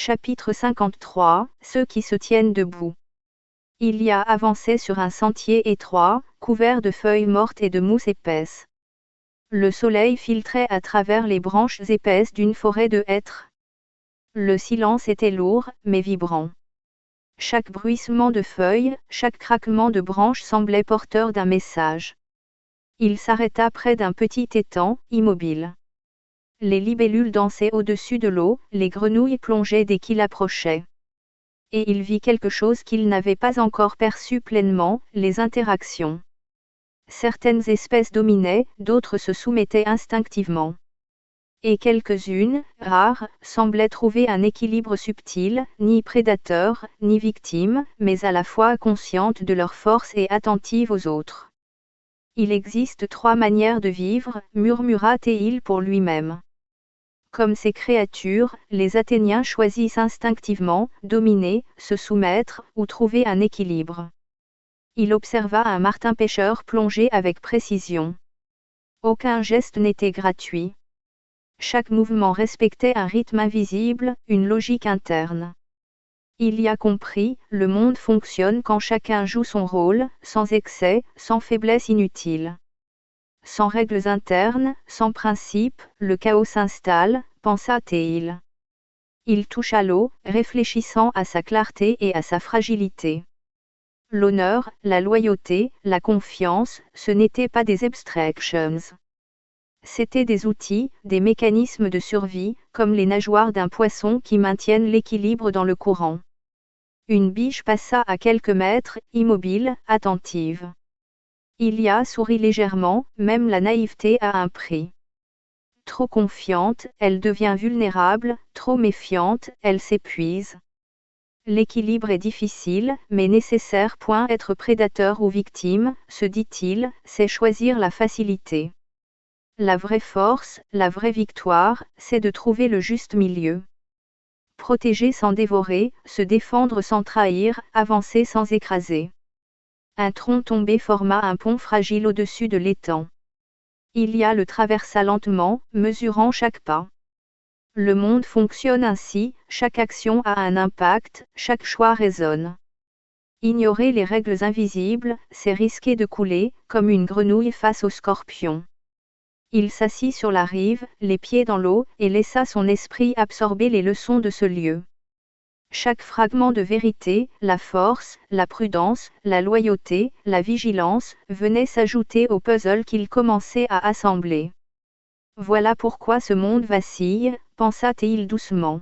Chapitre 53 Ceux qui se tiennent debout. Il y a avancé sur un sentier étroit, couvert de feuilles mortes et de mousse épaisse. Le soleil filtrait à travers les branches épaisses d'une forêt de hêtres. Le silence était lourd, mais vibrant. Chaque bruissement de feuilles, chaque craquement de branches semblait porteur d'un message. Il s'arrêta près d'un petit étang, immobile. Les libellules dansaient au-dessus de l'eau, les grenouilles plongeaient dès qu'il approchait. Et il vit quelque chose qu'il n'avait pas encore perçu pleinement, les interactions. Certaines espèces dominaient, d'autres se soumettaient instinctivement. Et quelques-unes, rares, semblaient trouver un équilibre subtil, ni prédateurs, ni victimes, mais à la fois conscientes de leur force et attentives aux autres. Il existe 3 manières de vivre, murmura Théil pour lui-même. Comme ces créatures, les Athéniens choisissent instinctivement, dominer, se soumettre, ou trouver un équilibre. Il observa un martin-pêcheur plonger avec précision. Aucun geste n'était gratuit. Chaque mouvement respectait un rythme invisible, une logique interne. Il y a compris, le monde fonctionne quand chacun joue son rôle, sans excès, sans faiblesse inutile. Sans règles internes, sans principes, le chaos s'installe, pensa Théil. Il toucha l'eau, réfléchissant à sa clarté et à sa fragilité. L'honneur, la loyauté, la confiance, ce n'étaient pas des abstractions. C'étaient des outils, des mécanismes de survie, comme les nageoires d'un poisson qui maintiennent l'équilibre dans le courant. Une biche passa à quelques mètres, immobile, attentive. Ilia sourit légèrement, même la naïveté a un prix. Trop confiante, elle devient vulnérable, trop méfiante, elle s'épuise. L'équilibre est difficile, mais nécessaire. Être prédateur ou victime, se dit-il, c'est choisir la facilité. La vraie force, la vraie victoire, c'est de trouver le juste milieu. Protéger sans dévorer, se défendre sans trahir, avancer sans écraser. Un tronc tombé forma un pont fragile au-dessus de l'étang. Ilia le traversa lentement, mesurant chaque pas. Le monde fonctionne ainsi, chaque action a un impact, chaque choix résonne. Ignorer les règles invisibles, c'est risquer de couler, comme une grenouille face au scorpion. Il s'assit sur la rive, les pieds dans l'eau, et laissa son esprit absorber les leçons de ce lieu. Chaque fragment de vérité, la force, la prudence, la loyauté, la vigilance, venait s'ajouter au puzzle qu'il commençait à assembler. Voilà pourquoi ce monde vacille, pensa Théil doucement.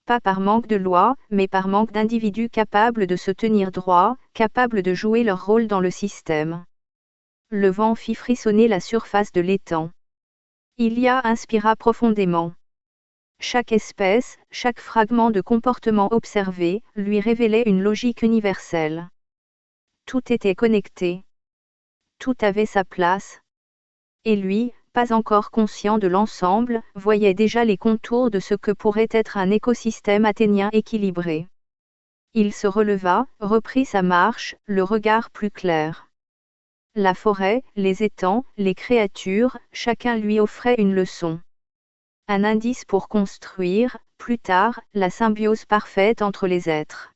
Pas par manque de loi, mais par manque d'individus capables de se tenir droit, capables de jouer leur rôle dans le système. Le vent fit frissonner la surface de l'étang. Ilia inspira profondément. Chaque espèce, chaque fragment de comportement observé, lui révélait une logique universelle. Tout était connecté. Tout avait sa place. Et lui, pas encore conscient de l'ensemble, voyait déjà les contours de ce que pourrait être un écosystème athénien équilibré. Il se releva, reprit sa marche, le regard plus clair. La forêt, les étangs, les créatures, chacun lui offrait une leçon. Un indice pour construire, plus tard, la symbiose parfaite entre les êtres.